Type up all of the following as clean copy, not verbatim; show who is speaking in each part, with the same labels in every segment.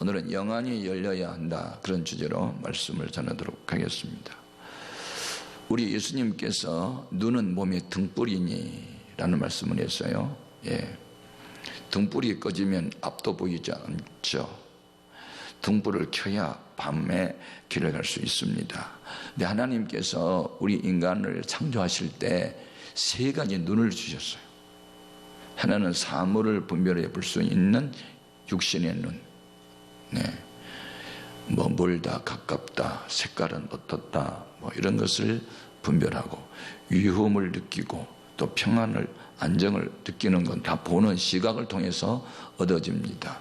Speaker 1: 오늘은 영안이 열려야 한다, 그런 주제로 말씀을 전하도록 하겠습니다. 우리 예수님께서 눈은 몸의 등불이니 라는 말씀을 했어요. 등불이 꺼지면 앞도 보이지 않죠. 등불을 켜야 밤에 길을 갈 수 있습니다. 근데 하나님께서 우리 인간을 창조하실 때 세 가지 눈을 주셨어요. 하나는 사물을 분별해 볼 수 있는 육신의 눈, 뭐 멀다, 가깝다, 색깔은 어떻다, 뭐 이런 것을 분별하고, 위험을 느끼고 또 평안을, 안정을 느끼는 건 다 보는 시각을 통해서 얻어집니다.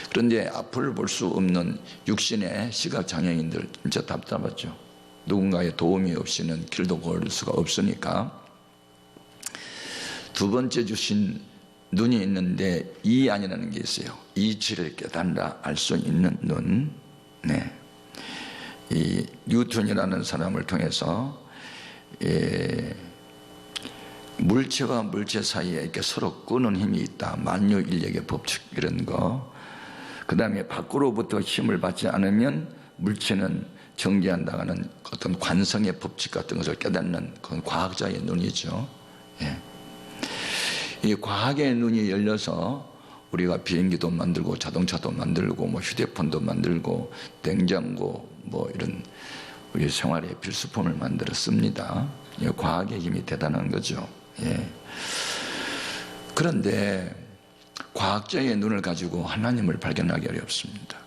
Speaker 1: 그런데 앞을 볼 수 없는 육신의 시각 장애인들 진짜 답답하죠. 누군가의 도움이 없이는 길도 걸을 수가 없으니까. 두 번째 주신 눈이 있는데 이안이라는 게 있어요. 이치를 깨달아 알 수 있는 눈. 이 뉴턴이라는 사람을 통해서 물체와 물체 사이에 이렇게 서로 끄는 힘이 있다. 만유인력의 법칙, 이런 거. 그 다음에 밖으로부터 힘을 받지 않으면 물체는 정지한다는 어떤 관성의 법칙 같은 것을 깨닫는 그건 과학자의 눈이죠. 이 과학의 눈이 열려서 우리가 비행기도 만들고 자동차도 만들고 뭐 휴대폰도 만들고 냉장고 뭐 이런 우리 생활의 필수품을 만들었습니다. 과학의 힘이 대단한 거죠. 그런데 과학자의 눈을 가지고 하나님을 발견하기 어렵습니다.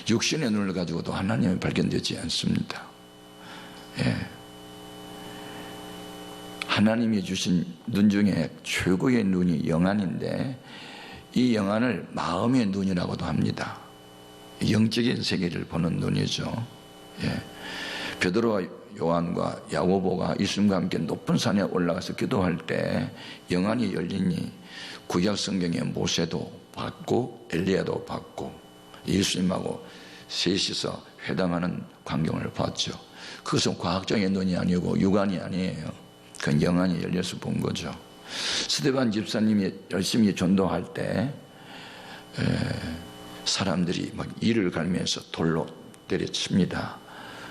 Speaker 1: 육신의 눈을 가지고도 하나님이 발견되지 않습니다. 하나님이 주신 눈 중에 최고의 눈이 영안인데, 이 영안을 마음의 눈이라고도 합니다. 영적인 세계를 보는 눈이죠. 베드로와 요한과 야고보가 예수님과 함께 높은 산에 올라가서 기도할 때 영안이 열리니 구약 성경에 모세도 봤고 엘리야도 봤고 예수님하고 셋이서 회담하는 광경을 봤죠. 그것은 과학적인 눈이 아니고 육안이 아니에요. 그건 영안이 열려서 본 거죠. 스데반 집사님이 열심히 전도할 때 사람들이 막 이를 갈면서 돌로 때려칩니다.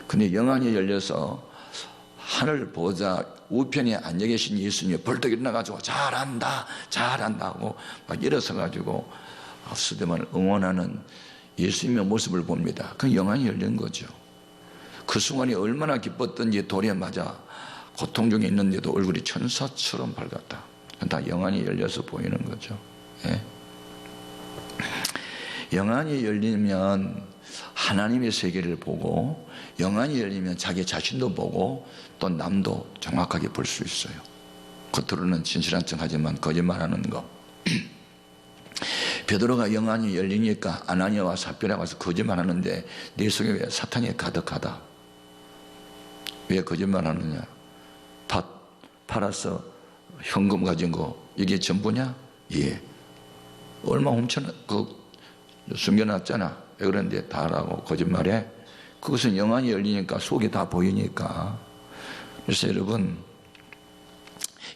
Speaker 1: 근데 영안이 열려서 하늘 보좌 우편에 앉아 계신 예수님이 벌떡 일어나가지고 잘한다 잘한다 하고 막 일어서가지고 스데반을 응원하는 예수님의 모습을 봅니다. 그 영안이 열린 거죠. 그 순간이 얼마나 기뻤던지 돌에 맞아 고통 중에 있는데도 얼굴이 천사처럼 밝았다. 다 영안이 열려서 보이는 거죠. 영안이 열리면 하나님의 세계를 보고, 영안이 열리면 자기 자신도 보고 또 남도 정확하게 볼 수 있어요. 겉으로는 진실한 척하지만 거짓말하는 거. 베드로가 영안이 열리니까 아나니아와 삽비라가 와서 거짓말하는데 내 속에 왜 사탄이 가득하다. 왜 거짓말하느냐? 밭 팔아서 현금 가진 거 이게 전부냐? 얼마 숨겨놨잖아. 왜 그런데 다라고 거짓말해? 그것은 영안이 열리니까 속이 다 보이니까. 그래서 여러분,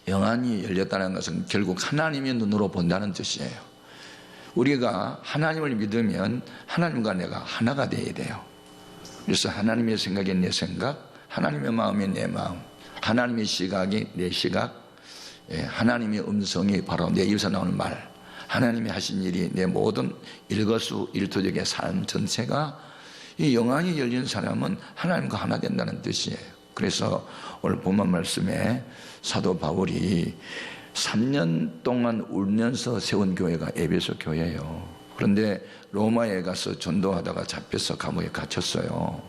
Speaker 1: 영안이 열렸다는 것은 결국 하나님의 눈으로 본다는 뜻이에요. 우리가 하나님을 믿으면 하나님과 내가 하나가 되어야 돼요. 그래서 하나님의 생각이 내 생각, 하나님의 마음이 내 마음, 하나님의 시각이 내 시각, 하나님의 음성이 바로 내 입에서 나오는 말, 하나님이 하신 일이 내 모든 일거수일투족의 삶 전체가, 이 영안이 열린 사람은 하나님과 하나 된다는 뜻이에요. 그래서 오늘 본문 말씀에 사도 바울이 3년 동안 울면서 세운 교회가 에베소 교회예요. 그런데 로마에 가서 전도하다가 잡혀서 감옥에 갇혔어요.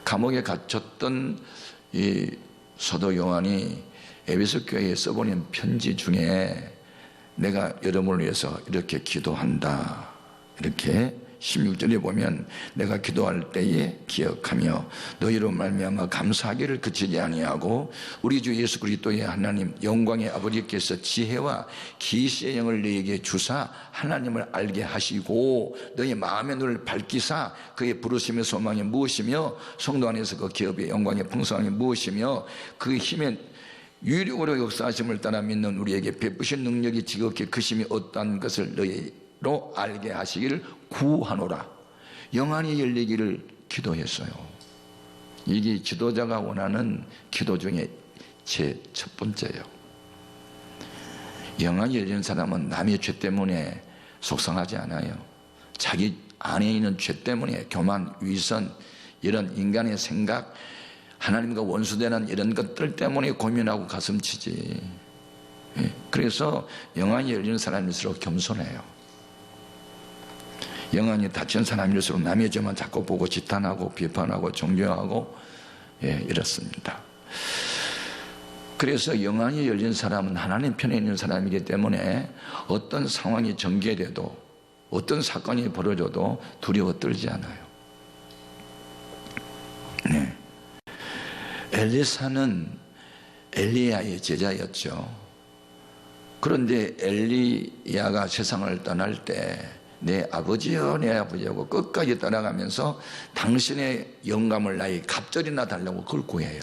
Speaker 1: 감옥에 갇혔던 이 사도 요한이 에베소 교회에 써보낸 편지 중에 내가 여러분을 위해서 이렇게 기도한다, 이렇게 16절에 보면 내가 기도할 때에 기억하며 너희로 말미암아 감사하기를 그치지 아니하고 우리 주 예수 그리스도의 하나님 영광의 아버지께서 지혜와 계시의 영을 너희에게 주사 하나님을 알게 하시고 너희 마음의 눈을 밝히사 그의 부르심의 소망이 무엇이며 성도 안에서 그 기업의 영광의 풍성함이 무엇이며 그 힘의 유력으로 역사하심을 따라 믿는 우리에게 베푸신 능력이 지극히 크심이 어떠한 것을 너희로 알게 하시기를 구하노라. 영안이 열리기를 기도했어요. 이게 지도자가 원하는 기도 중에 제 첫 번째예요. 영안이 열리는 사람은 남의 죄 때문에 속상하지 않아요. 자기 안에 있는 죄 때문에 교만, 위선, 이런 인간의 생각, 하나님과 원수되는 이런 것들 때문에 고민하고 가슴치지. 그래서 영안이 열리는 사람일수록 겸손해요. 영안이 닫힌 사람일수록 남의 죄만 자꾸 보고 지탄하고 비판하고 존경하고 이렇습니다. 그래서 영안이 열린 사람은 하나님 편에 있는 사람이기 때문에 어떤 상황이 전개돼도 어떤 사건이 벌어져도 두려워 떨지 않아요. 네. 엘리사는 엘리야의 제자였죠. 그런데 엘리야가 세상을 떠날 때 내 아버지여 내 아버지하고 끝까지 따라가면서 당신의 영감을 나의 갑절이나 달라고 그걸 구해요.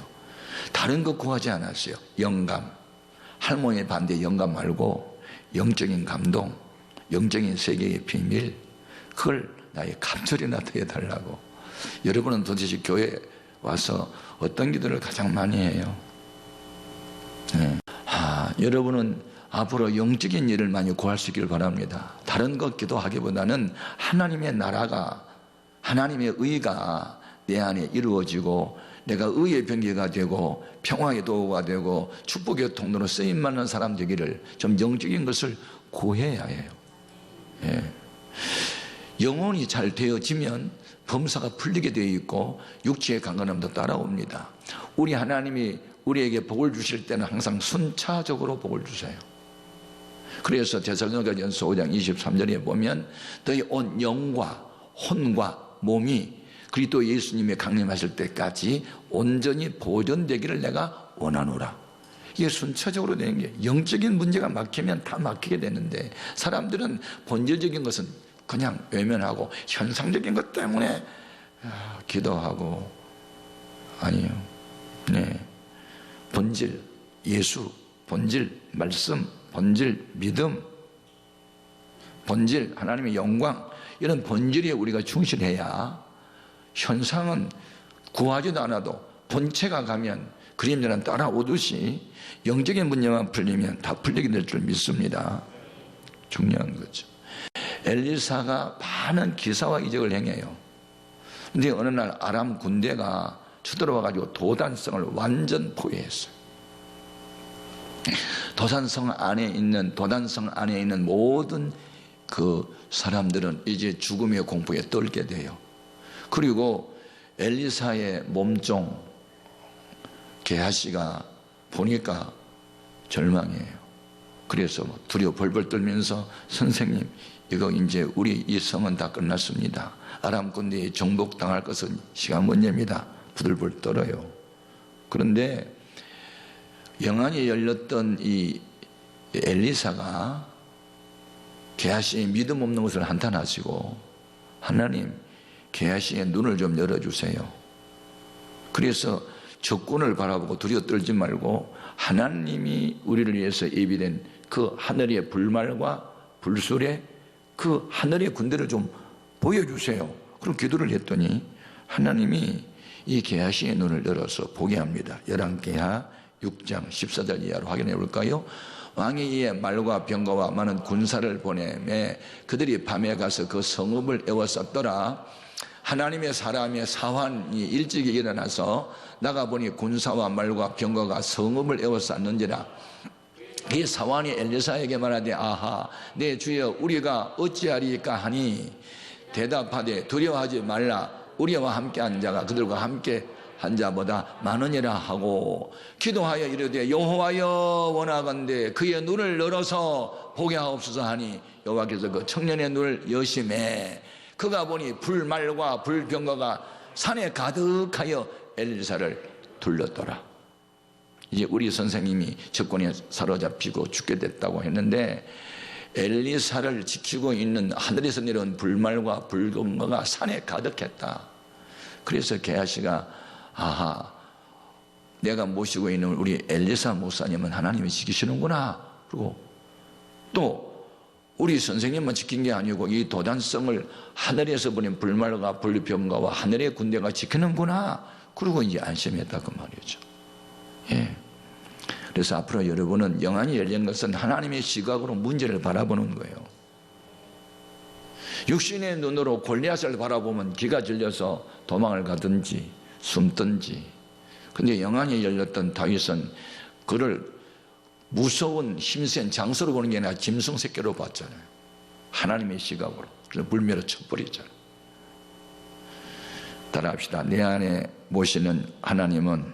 Speaker 1: 다른 거 구하지 않았어요. 영감, 할머니의 반대 영감 말고 영적인 감동, 영적인 세계의 비밀, 그걸 나의 갑절이나 되어달라고. 여러분은 도대체 교회에 와서 어떤 기도를 가장 많이 해요? 네. 여러분은 앞으로 영적인 일을 많이 구할 수 있기를 바랍니다. 다른 것 기도하기보다는 하나님의 나라가, 하나님의 의가 내 안에 이루어지고 내가 의의 병기가 되고 평화의 도구가 되고 축복의 통로로 쓰임받는 사람 되기를 좀 영적인 것을 구해야 해요. 영혼이 잘 되어지면 범사가 풀리게 되어 있고 육체의 강건함도 따라옵니다. 우리 하나님이 우리에게 복을 주실 때는 항상 순차적으로 복을 주세요. 그래서 데살로니가전서 5장 23절에 보면 너희 온 영과 혼과 몸이 그리스도 예수님이 강림하실 때까지 온전히 보존되기를 내가 원하노라. 이게 순차적으로 되는 게, 영적인 문제가 막히면 다 막히게 되는데 사람들은 본질적인 것은 그냥 외면하고 현상적인 것 때문에 기도하고, 아니요. 네. 본질, 예수, 본질, 말씀, 본질, 믿음, 본질, 하나님의 영광, 이런 본질에 우리가 충실해야 현상은 구하지도 않아도 본체가 가면 그림자는 따라오듯이 영적인 문제만 풀리면 다 풀리게 될 줄 믿습니다. 중요한 거죠. 엘리사가 많은 기사와 이적을 행해요. 그런데 어느 날 아람 군대가 쳐들어와가지고 도단성을 완전 포위했어요. 도단성 안에 있는 모든 그 사람들은 이제 죽음의 공포에 떨게 돼요. 그리고 엘리사의 몸종 게하시가 보니까 절망해요. 그래서 두려워 벌벌 떨면서 선생님, 이거 이제 우리 이 성은 다 끝났습니다. 아람 군대에 정복당할 것은 시간 문제입니다. 부들불 떨어요. 그런데 영안이 열렸던 이 엘리사가 게하시의 믿음 없는 것을 한탄하시고, 하나님, 게하시의 눈을 좀 열어주세요. 그래서 적군을 바라보고 두려워 떨지 말고 하나님이 우리를 위해서 예비된 그 하늘의 불말과 불술에 그 하늘의 군대를 좀 보여주세요. 그럼 기도를 했더니 하나님이 이 게하시의 눈을 열어서 보게 합니다. 열왕기하 6장 14절 이하로 확인해 볼까요? 왕이 이에 말과 병거와 많은 군사를 보내매 그들이 밤에 가서 그 성읍을 에워쌌더라. 하나님의 사람의 사환이 일찍이 일어나서 나가보니 군사와 말과 병거가 성읍을 에워쌌는지라. 이 사환이 엘리사에게 말하되 아하 내 주여 우리가 어찌하리까 하니 대답하되 두려워하지 말라. 우리와 함께 한 자가 그들과 함께 한 자보다 많으니라 하고 기도하여 이르되 여호와여 원하건대 그의 눈을 열어서 보게 하옵소서 하니 여호와께서 그 청년의 눈을 여심해 그가 보니 불말과 불병거가 산에 가득하여 엘리사를 둘렀더라. 이제 우리 선생님이 적군에 사로잡히고 죽게 됐다고 했는데 엘리사를 지키고 있는 하늘에서 내려온 불말과 불병거가 산에 가득했다. 그래서 게하시가 아하, 내가 모시고 있는 우리 엘리사 목사님은 하나님이 지키시는구나. 그리고 또 우리 선생님만 지킨 게 아니고 이 도단성을 하늘에서 보낸 불말과 불병가와 하늘의 군대가 지키는구나. 그러고 이제 안심했다 그 말이죠. 예. 그래서 앞으로 여러분은 영안이 열린 것은 하나님의 시각으로 문제를 바라보는 거예요. 육신의 눈으로 골리앗을 바라보면 기가 질려서 도망을 가든지 숨든지, 근데 영안이 열렸던 다윗은 그를 무서운 힘센 장소로 보는 게 아니라 짐승 새끼로 봤잖아요. 하나님의 시각으로. 그래서 불멸로 쳐버리잖아요. 따라합시다. 내 안에 모시는 하나님은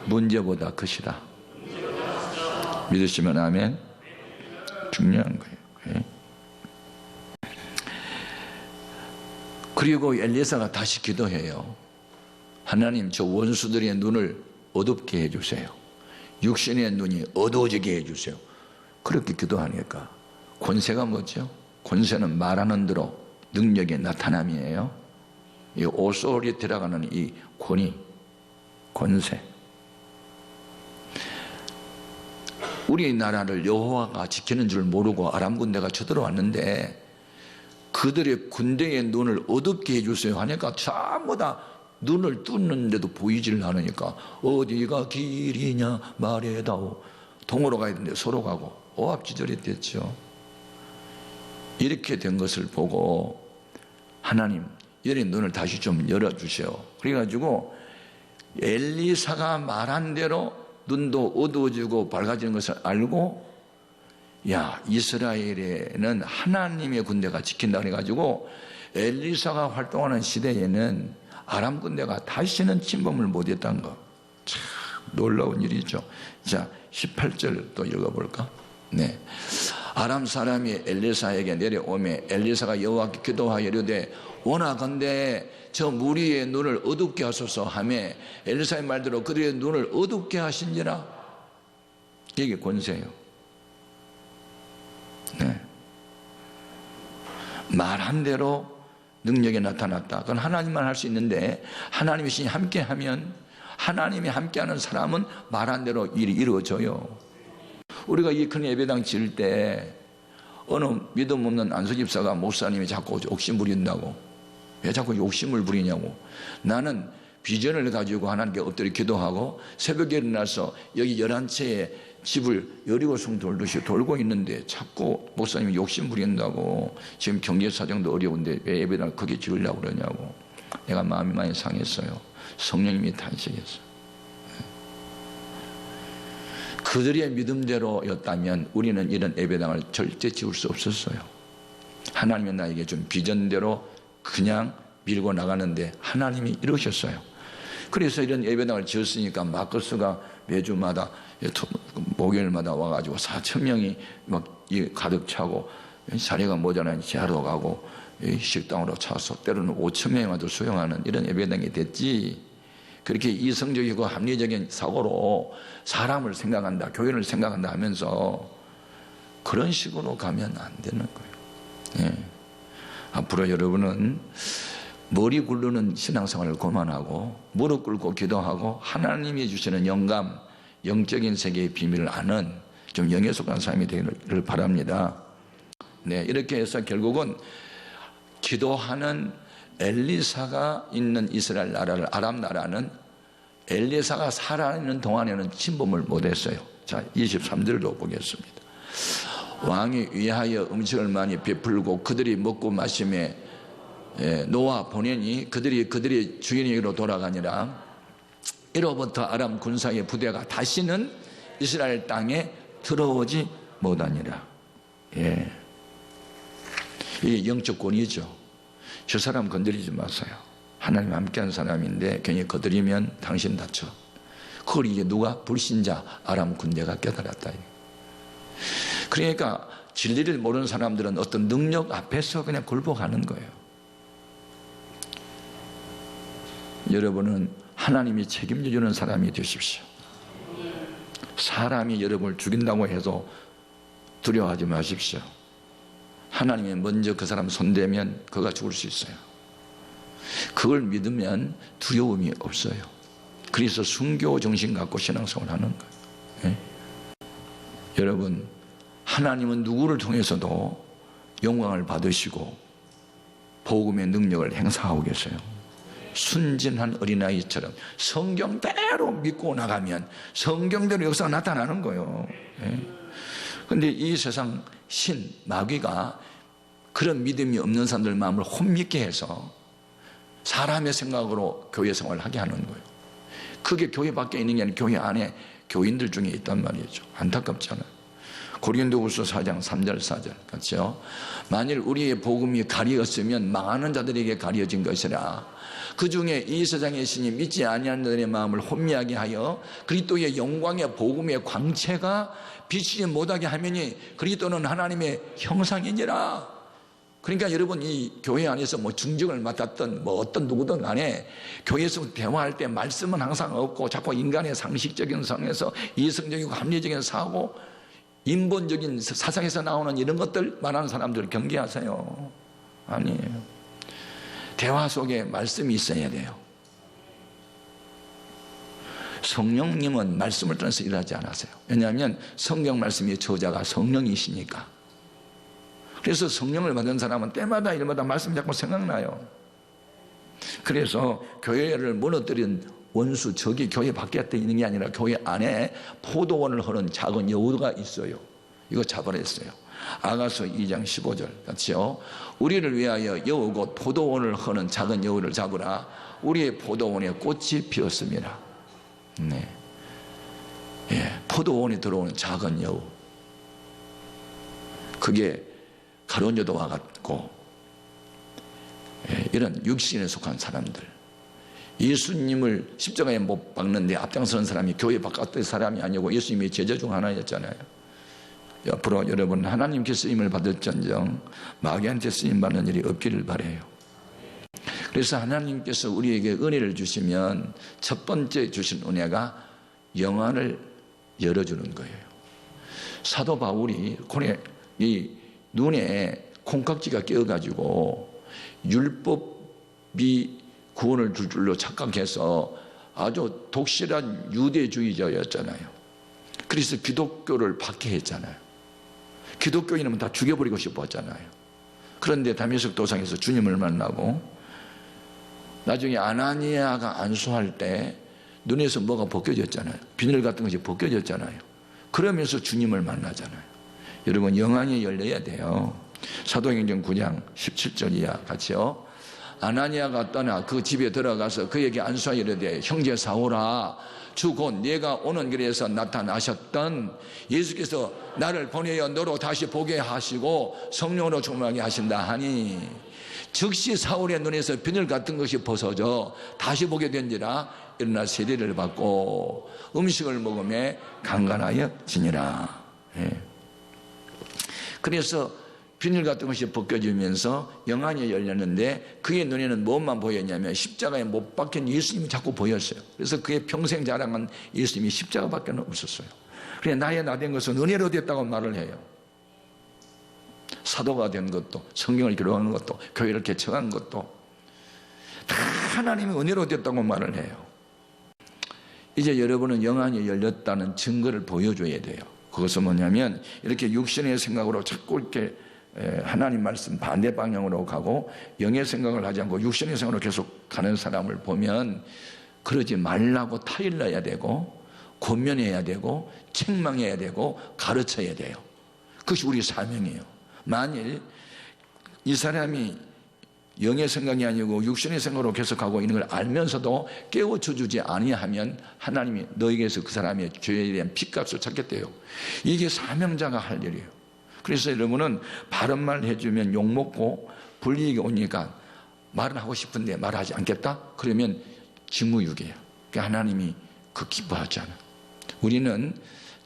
Speaker 1: 문제보다 크시다. 믿으시면 아멘. 중요한 거예요. 그리고 엘리사가 다시 기도해요. 하나님, 저 원수들의 눈을 어둡게 해주세요. 육신의 눈이 어두워지게 해주세요. 그렇게 기도하니까 권세가 뭐죠? 권세는 말하는 대로 능력의 나타남이에요. 이 오소리티라고는 이 권위, 권세. 우리나라를 여호와가 지키는 줄 모르고 아람 군대가 쳐들어왔는데 그들의 군대의 눈을 어둡게 해주세요 하니까 전부 다 눈을 뚫는데도 보이질 않으니까 어디가 길이냐 말해다오. 동으로 가야 되는데 서로 가고 오합지졸이 됐죠. 이렇게 된 것을 보고 하나님, 열린 눈을 다시 좀 열어주세요. 그래가지고 엘리사가 말한 대로 눈도 어두워지고 밝아지는 것을 알고, 야, 이스라엘에는 하나님의 군대가 지킨다 그래가지고 엘리사가 활동하는 시대에는 아람 군대가 다시는 침범을 못했다는 거, 참 놀라운 일이죠. 자, 18절 또 읽어볼까? 네. 아람 사람이 엘리사에게 내려오매 엘리사가 여호와께 기도하여 이르되 원하건대 저 무리의 눈을 어둡게 하소서 하매 엘리사의 말대로 그들의 눈을 어둡게 하신지라. 이게 권세예요. 네. 말한 대로 능력이 나타났다. 그건 하나님만 할 수 있는데 하나님이 신이 함께하면, 하나님이 함께하는 사람은 말한 대로 일이 이루어져요. 우리가 이 큰 예배당 지을 때 어느 믿음 없는 안수집사가 목사님이 자꾸 욕심 부린다고, 왜 자꾸 욕심을 부리냐고. 나는 비전을 가지고 하나님께 엎드려 기도하고 새벽에 일어나서 여기 11채의 집을 여리고성 돌듯이 돌고 있는데 자꾸 목사님이 욕심 부린다고. 지금 경제사정도 어려운데 왜 예배당을 크게 지으려고 그러냐고. 내가 마음이 많이 상했어요. 성령님이 탄식했어요. 그들의 믿음대로였다면 우리는 이런 예배당을 절대 지을 수 없었어요. 하나님이 나에게 준 비전대로 그냥 밀고 나가는데 하나님이 이러셨어요. 그래서 이런 예배당을 지었으니까 마커스가 매주마다 목요일마다 와가지고 4,000명이 막 가득 차고, 자리가 모자라니 지하로 가고 식당으로 차서 때로는 5,000명이 와도 수용하는 이런 예배당이 됐지. 그렇게 이성적이고 합리적인 사고로 사람을 생각한다, 교회를 생각한다 하면서 그런 식으로 가면 안 되는 거예요. 예. 앞으로 여러분은 머리 굴르는 신앙생활을 그만하고 무릎 꿇고 기도하고 하나님이 주시는 영감, 영적인 세계의 비밀을 아는 좀 영에 속한 삶이 되기를 바랍니다. 네, 이렇게 해서 결국은 기도하는 엘리사가 있는 이스라엘 나라를, 아람 나라는 엘리사가 살아있는 동안에는 침범을 못했어요. 자, 23절도 보겠습니다. 왕이 위하여 음식을 많이 베풀고 그들이 먹고 마심에 놓아 보내니 그들이 주인에게로 돌아가니라. 이로부터 아람 군사의 부대가 다시는 이스라엘 땅에 들어오지 못하니라. 예. 이게 영적 권위죠. 저 사람 건드리지 마세요. 하나님 함께한 사람인데 괜히 건드리면 당신 다쳐. 그걸 이게 누가? 불신자 아람 군대가 깨달았다. 그러니까 진리를 모르는 사람들은 어떤 능력 앞에서 그냥 굴복하는 거예요. 여러분은 하나님이 책임져 주는 사람이 되십시오. 사람이 여러분을 죽인다고 해도 두려워하지 마십시오. 하나님이 먼저 그 사람 손대면 그가 죽을 수 있어요. 그걸 믿으면 두려움이 없어요. 그래서 순교 정신 갖고 신앙생활을 하는 거예요. 네? 여러분, 하나님은 누구를 통해서도 영광을 받으시고 복음의 능력을 행사하고 계세요. 순진한 어린아이처럼 성경대로 믿고 나가면 성경대로 역사가 나타나는 거예요. 그런데 이 세상 신, 마귀가 그런 믿음이 없는 사람들 마음을 혼미게 해서 사람의 생각으로 교회 생활을 하게 하는 거예요. 그게 교회 밖에 있는 게 아니라 교회 안에 교인들 중에 있단 말이죠. 안타깝잖아요. 고린도후서 4장 3절 4절 그렇죠? 만일 우리의 복음이 가리었으면 망하는 자들에게 가려진 것이라. 그 중에 이 세상의 신이 믿지 아니하는 자들의 마음을 혼미하게 하여 그리스도의 영광의 복음의 광채가 비치지 못하게 하면이 그리스도는 하나님의 형상이니라. 그러니까 여러분 이 교회 안에서 뭐 중직을 맡았던 뭐 어떤 누구든 간에 교회에서 대화할 때 말씀은 항상 없고 자꾸 인간의 상식적인 성에서 이성적이고 합리적인 사고 인본적인 사상에서 나오는 이런 것들 말하는 사람들 경계하세요. 아니에요. 대화 속에 말씀이 있어야 돼요. 성령님은 말씀을 떠나서 일하지 않았어요. 왜냐하면 성경 말씀의 저자가 성령이시니까. 그래서 성령을 받은 사람은 때마다 일마다 말씀이 자꾸 생각나요. 그래서 교회를 무너뜨린 원수, 적이 교회 밖에 있는 게 아니라 교회 안에 포도원을 흐른 작은 여우가 있어요. 이거 잡아냈어요. 아가서 2장 15절 같이요. 우리를 위하여 여우 곧 포도원을 흐는 작은 여우를 잡으라. 우리의 포도원에 꽃이 피었습니다. 네. 예, 포도원에 들어오는 작은 여우. 그게 가룟유다와 같고, 예, 이런 육신에 속한 사람들. 예수님을 십자가에 못 박는데 앞장서는 사람이 교회 바깥의 사람이 아니고 예수님의 제자 중 하나였잖아요. 앞으로 여러분 하나님께 쓰임을 받을전정 마귀한테 쓰임받는 일이 없기를 바라요. 그래서 하나님께서 우리에게 은혜를 주시면 첫 번째 주신 은혜가 영안을 열어주는 거예요. 사도 바울이 이 눈에 콩깍지가 끼어가지고 율법이 구원을 줄 줄로 착각해서 아주 독실한 유대주의자였잖아요. 그래서 기독교를 박해했잖아요. 기독교 이름은 다 죽여버리고 싶었잖아요. 그런데 다메섹 도상에서 주님을 만나고 나중에 아나니아가 안수할 때 눈에서 뭐가 벗겨졌잖아요. 비늘 같은 것이 벗겨졌잖아요. 그러면서 주님을 만나잖아요. 여러분 영안이 열려야 돼요. 사도행전 9장 17절 이하 같이요. 아나니아가 떠나 그 집에 들어가서 그에게 안수하여 이르되 형제 사울아 주 곧 네가 오는 길에서 나타나셨던 예수께서 나를 보내어 너로 다시 보게 하시고 성령으로 충만하게 하신다 하니 즉시 사울의 눈에서 비늘 같은 것이 벗어져 다시 보게 된지라 일어나 세례를 받고 음식을 먹음에 강건하여 지니라. 예. 그래서 비늘 같은 것이 벗겨지면서 영안이 열렸는데 그의 눈에는 무엇만 보였냐면 십자가에 못 박힌 예수님이 자꾸 보였어요. 그래서 그의 평생 자랑한 예수님이 십자가밖에 없었어요. 그래 나의 나 된 것은 은혜로 됐다고 말을 해요. 사도가 된 것도 성경을 기록하는 것도 교회를 개척한 것도 다 하나님의 은혜로 됐다고 말을 해요. 이제 여러분은 영안이 열렸다는 증거를 보여줘야 돼요. 그것은 뭐냐면 이렇게 육신의 생각으로 자꾸 이렇게 하나님 말씀 반대 방향으로 가고 영의 생각을 하지 않고 육신의 생각으로 계속 가는 사람을 보면 그러지 말라고 타일러야 되고 권면해야 되고 책망해야 되고 가르쳐야 돼요. 그것이 우리 사명이에요. 만일 이 사람이 영의 생각이 아니고 육신의 생각으로 계속하고 있는 걸 알면서도 깨우쳐 주지 아니하면 하나님이 너에게서 그 사람의 죄에 대한 핏값을 찾겠대요. 이게 사명자가 할 일이에요. 그래서 여러분은 바른 말 해주면 욕먹고 불이익이 오니까 말은 하고 싶은데 말하지 않겠다? 그러면 직무유기예요. 그러니까 하나님이 그 기뻐하지 않아요. 우리는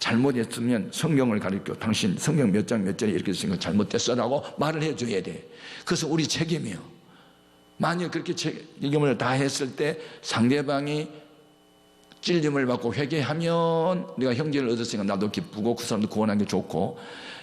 Speaker 1: 잘못했으면 성경을 가르쳐 당신 성경 몇 장 몇 절에 이렇게 쓰는 거 잘못됐어라고 말을 해줘야 돼. 그래서 우리 책임이에요. 만약 그렇게 책임을 다 했을 때 상대방이 찔림을 받고 회개하면 내가 형제를 얻었으니까 나도 기쁘고 그 사람도 구원한 게 좋고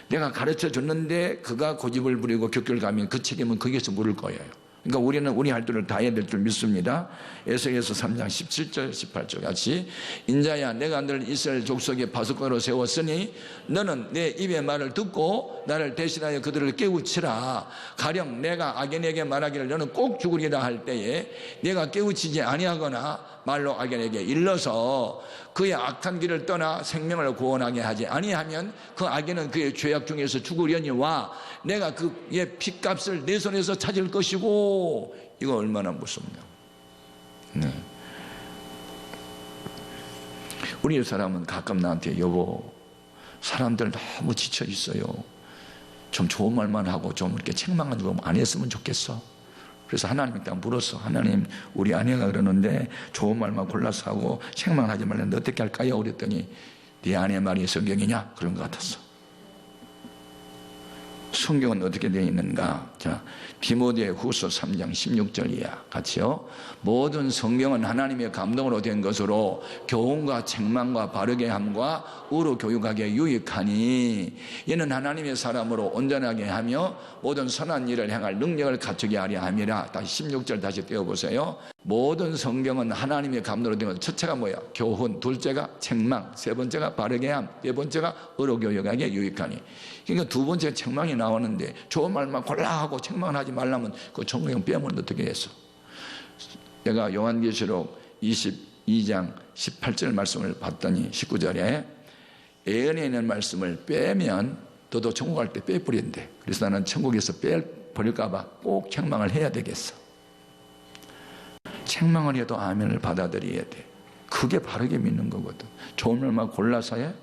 Speaker 1: 내가 가르쳐 줬는데 그가 고집을 부리고 격결 가면 그 책임은 거기에서 물을 거예요. 그러니까 우리는 우리 할 일을 다 해야 될 줄 믿습니다. 에스겔서 3장 17절 18절 같이 인자야 내가 늘 이스라엘 족속의 파수꾼으로 세웠으니 너는 내 입의 말을 듣고 나를 대신하여 그들을 깨우치라. 가령 내가 악인에게 말하기를 너는 꼭 죽으리라 할 때에 내가 깨우치지 아니하거나 말로 악인에게 일러서 그의 악한 길을 떠나 생명을 구원하게 하지 아니하면 그 악인은 그의 죄악 중에서 죽으려니와 내가 그의 핏값을 내 손에서 찾을 것이고. 이거 얼마나 무섭냐. 네. 우리 사람은 가끔 나한테 여보 사람들 너무 지쳐 있어요. 좀 좋은 말만 하고 좀 이렇게 책망을 좀 안 했으면 좋겠어. 그래서 하나님께 물었어. 하나님 우리 아내가 그러는데 좋은 말만 골라서 하고 책망하지 말라는데 어떻게 할까요? 그랬더니 네 아내 말이 성경이냐? 그런 것 같았어. 성경은 어떻게 되어 있는가? 자, 디모데후서 3장 16절 이하 같이요. 모든 성경은 하나님의 감동으로 된 것으로 교훈과 책망과 바르게 함과 의로 교육하기에 유익하니 이는 하나님의 사람으로 온전하게 하며 모든 선한 일을 행할 능력을 갖추게 하려 함이라. 다시 16절 다시 떼어보세요. 모든 성경은 하나님의 감동으로 된 것. 첫째가 뭐야? 교훈. 둘째가 책망. 세 번째가 바르게 함. 네 번째가 의로 교육하기에 유익하니. 그러니까 두 번째 책망이 나오는데 좋은 말만 골라 하고 책망을 하지 말라면 그 성경 빼면 어떻게 했어? 내가 요한계시록 22장 18절 말씀을 봤더니 19절에 예언에 있는 말씀을 빼면 너도 천국 갈 때 빼버린대. 그래서 나는 천국에서 빼버릴까 봐 꼭 책망을 해야 되겠어. 책망을 해도 아멘을 받아들여야 돼. 그게 바르게 믿는 거거든. 좋은 말만 골라서 해.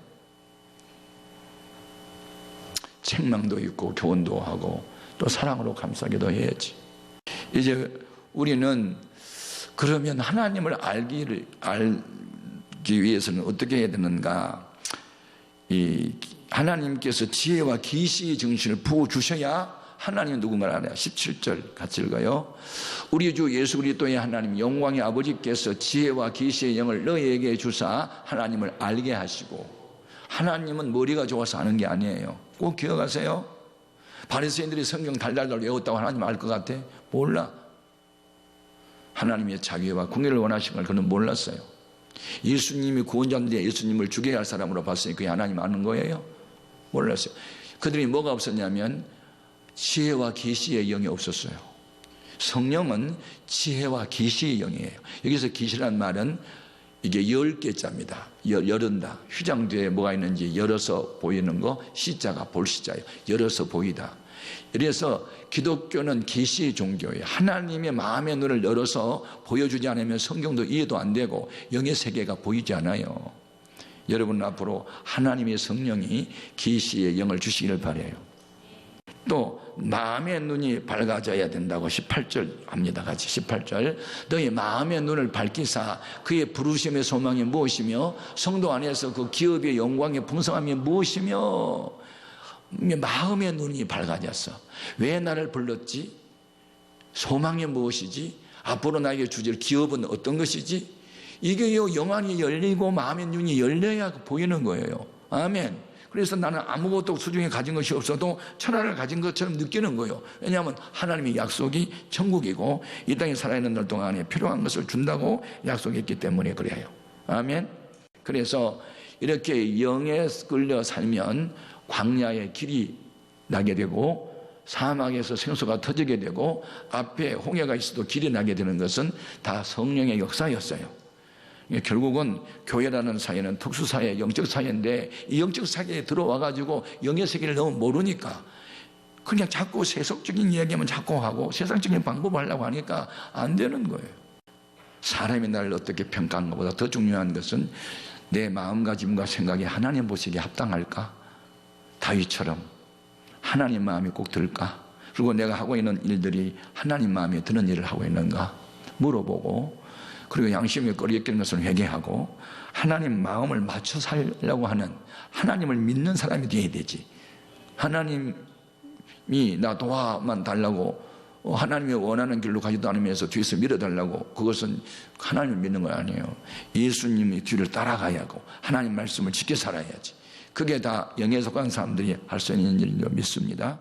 Speaker 1: 책망도 있고 교훈도 하고 또 사랑으로 감싸기도 해야지. 이제 우리는 그러면 하나님을 알기 위해서는 어떻게 해야 되는가? 하나님께서 지혜와 계시의 정신을 부어주셔야 하나님은 누군가를 알아요. 17절 같이 읽어요. 우리 주 예수 그리스도의 하나님 영광의 아버지께서 지혜와 계시의 영을 너희에게 주사 하나님을 알게 하시고. 하나님은 머리가 좋아서 아는 게 아니에요. 꼭 기억하세요. 바리새인들이 성경 달달달 외웠다고 하나님 알 것 같아? 몰라. 하나님의 자비와 공의를 원하신 걸 그는 몰랐어요. 예수님이 구원자인데 예수님을 죽여야 할 사람으로 봤으니 그게 하나님 아는 거예요? 몰랐어요. 그들이 뭐가 없었냐면 지혜와 계시의 영이 없었어요. 성령은 지혜와 계시의 영이에요. 여기서 계시란 말은 이게 10개자입니다. 열은다. 휘장 뒤에 뭐가 있는지 열어서 보이는 거, 시자가 볼시자예요. 열어서 보이다. 그래서 기독교는 계시의 종교예요. 하나님의 마음의 눈을 열어서 보여주지 않으면 성경도 이해도 안 되고 영의 세계가 보이지 않아요. 여러분 앞으로 하나님의 성령이 계시의 영을 주시기를 바라요. 또 마음의 눈이 밝아져야 된다고 18절 합니다. 같이 18절. 너희 마음의 눈을 밝히사 그의 부르심의 소망이 무엇이며 성도 안에서 그 기업의 영광의 풍성함이 무엇이며. 마음의 눈이 밝아졌어. 왜 나를 불렀지? 소망이 무엇이지? 앞으로 나에게 주실 기업은 어떤 것이지? 이게요, 영안이 열리고 마음의 눈이 열려야 보이는 거예요. 아멘. 그래서 나는 아무것도 수중에 가진 것이 없어도 천하를 가진 것처럼 느끼는 거예요. 왜냐하면 하나님의 약속이 천국이고 이 땅에 살아있는 날 동안에 필요한 것을 준다고 약속했기 때문에 그래요. 아멘. 그래서 이렇게 영에 끌려 살면 광야의 길이 나게 되고 사막에서 생수가 터지게 되고 앞에 홍해가 있어도 길이 나게 되는 것은 다 성령의 역사였어요. 결국은 교회라는 사회는 특수사회, 영적 사회인데 이 영적 사회에 들어와가지고 영의 세계를 너무 모르니까 그냥 자꾸 세속적인 이야기만 자꾸 하고 세상적인 방법을 하려고 하니까 안 되는 거예요. 사람이 나를 어떻게 평가한 것보다 더 중요한 것은 내 마음가짐과 생각이 하나님 보시기에 합당할까? 다윗처럼 하나님 마음이 꼭 들까? 그리고 내가 하고 있는 일들이 하나님 마음에 드는 일을 하고 있는가? 물어보고 그리고 양심에 꺼리끼는 것을 회개하고 하나님 마음을 맞춰 살려고 하는 하나님을 믿는 사람이 되어야 되지. 하나님이 나 도와만 달라고 하나님이 원하는 길로 가지도 않으면서 뒤에서 밀어달라고 그것은 하나님을 믿는 거 아니에요. 예수님의 뒤를 따라가야 하고 하나님 말씀을 지켜 살아야지. 그게 다 영에 속한 사람들이 할 수 있는 일로 믿습니다.